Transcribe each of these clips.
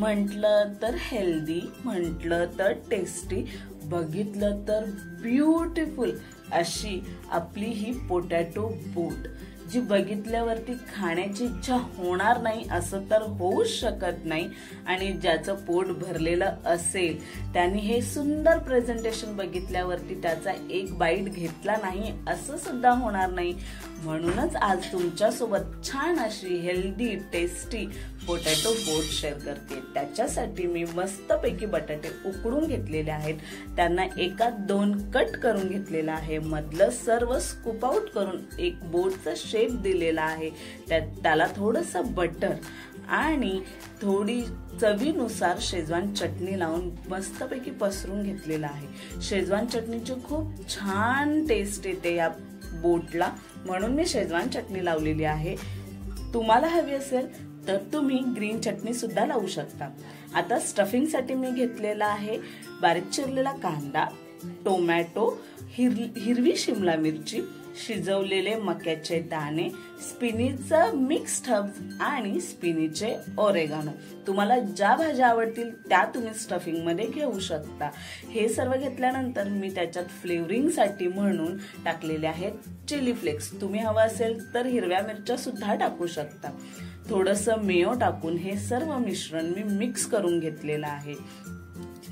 म्हटलं तर हेल्दी, म्हटलं तर टेस्टी, बघितलं तर ब्युटिफुल अशी आपली ही पोटॅटो बोट, जी बघितल्यावरती खाण्याची इच्छा होणार नाही असं तर होऊच शकत नाही। आणि ज्याचं पोट भरलेलं असेल त्यांनी हे सुंदर प्रेझेंटेशन बघितल्यावरती त्याचा एक बाईट घेतला नाही असं सुद्धा होणार नाही। म्हणूनच आज तुमच्यासोबत छान अशी हेल्दी टेस्टी पोटॅटो बोट शेअर करते। त्याच्यासाठी मी मस्तपैकी बटाटे उकडून घेतलेले आहेत, त्यांना एकात दोन कट करून घेतलेला आहे, मधलं सर्व स्कूप आउट करून एक बोटचा शेप दिलेला आहे। त्याला थोडंसं बटर आणि थोडी चवीनुसार शेजवान चटणी लावून मस्तपैकी पसरून घेतलेला आहे। शेजवान चटणीची खूप छान टेस्ट येते या बोटला, म्हणून मी शेजवान चटणी लावलेली आहे। तुम्हाला हवी असेल तर तुम्ही ग्रीन चटणी सुद्धा लावू शकता। आता स्टफिंग साठी मी घेतलेला आहे बारीक चिरलेला कांदा, टोमॅटो, हिरवी शिमला मिरची, शिजवलेले मक्याचे दाणे, स्पिनीचा मिक्स्ड हर्ब्स आणि स्पिनीचे ओरेगानो। तुम्हाला ज्या भाज्या आवडतील त्या तुम्ही स्टफिंग मध्ये घेऊ शकता। हे सर्व घेतल्यानंतर मी त्याच्यात फ्लेवरिंग साठी म्हणून टाकलेले आहेत चिली फ्लेक्स। तुम्ही हवा असेल तर हिरव्या मिरच्या सुद्धा टाकू शकता। थोडंसं मेयो टाकून हे सर्व मिश्रण मी मिक्स करून घेतलेलं आहे।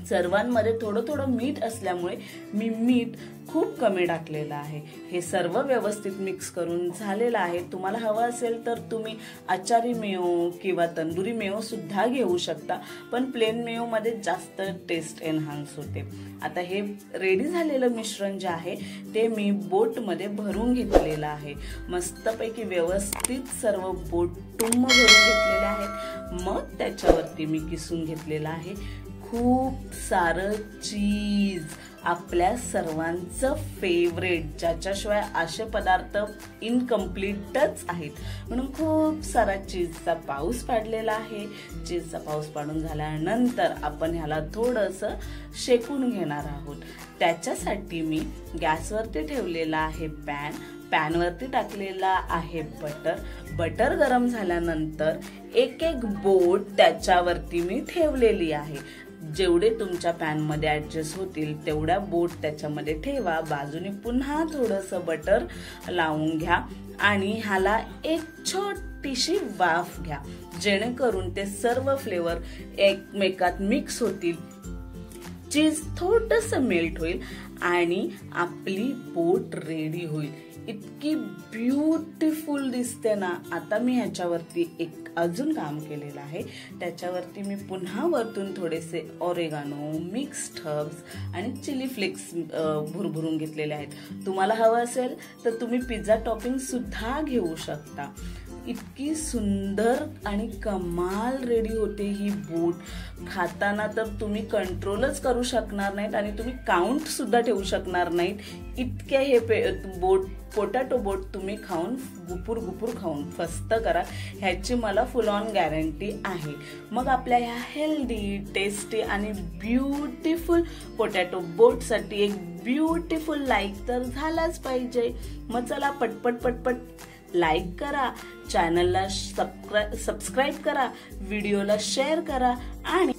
सर्वांमध्ये थोडं थोडं मीठ असल्यामुळे मी मीठ खूप कमी टाकलेलं आहे। हे सर्व व्यवस्थित मिक्स करून झालेलं आहे। तुम्हाला हवं असेल तर तुम्ही आचारी मेयो किंवा तंदुरी मेयो सुद्धा घेऊ शकता, पण प्लेन मेयो मध्ये जास्त टेस्ट एनहान्स होते। आता हे रेडी झालेलं मिश्रण जे आहे ते मी बोट मध्ये भरून घेतलेलं आहे। मस्तपैकी व्यवस्थित सर्व बोट टुम्म भरून घेतलेले आहेत। मग त्याच्यावरती मी किसून घेतलेलं आहे खूप सारं चीज, आपल्या सर्वांचं फेवरेट, ज्याच्याशिवाय असे पदार्थ इनकम्प्लीटच आहेत, म्हणून खूप सारा चीजचा पाऊस पाडलेला आहे। चीजचा पाऊस पाडून झाल्यानंतर आपण ह्याला थोडंसं शेकून घेणार आहोत। त्याच्यासाठी मी गॅसवरती ठेवलेला आहे पॅन वरती टाकलेला आहे बटर गरम झाल्यानंतर एक एक बोट त्याच्यावरती मी ठेवलेली आहे। जेवढे तुमच्या पॅन मध्ये ऍडजस्ट होतील तेवढ्या बोट त्याच्यामध्ये ठेवा। बाजूने पुन्हा थोडंसं बटर लावून घ्या आणि ह्याला एक छोटीशी वाफ घ्या, जेणेकरून ते सर्व फ्लेवर एकमेकात मिक्स होतील, चीज थोडंसं मेल्ट होईल आणि आपली बोट रेडी होईल। इतकी ब्युटिफुल दिसते ना। आता मी ह्याच्यावरती एक अजून काम केलेलं आहे, त्याच्यावरती मी पुन्हा वरतून थोडेसे ओरेगानो, मिक्स्ड हर्ब्स आणि चिली फ्लेक्स भुरभुरून घेतलेले आहेत। तुम्हाला हवं असेल तर तुम्ही पिझ्झा टॉपिंग सुद्धा घेऊ शकता। इतकी सुंदर आणि कमाल रेडी होते ही बोट। खाताना तर तुम्ही कंट्रोलच करू शकणार नाहीत आणि तुम्ही काउंट सुद्धा ठेवू शकणार नाहीत। इतके हे पोटॅटो बोट तुम्ही खाऊन गुपूर खाऊन फस्त करा, ह्याची मला फुल ऑन गॅरंटी आहे। मग आपल्या ह्या हेल्दी, टेस्टी आणि ब्युटिफुल पोटॅटो बोट साठी एक ब्युटिफुल लाईक तर झालाच पाहिजे। मग चला पटपट लाईक करा, चॅनलला सबस्क्राईब करा, व्हिडिओला शेअर करा आणि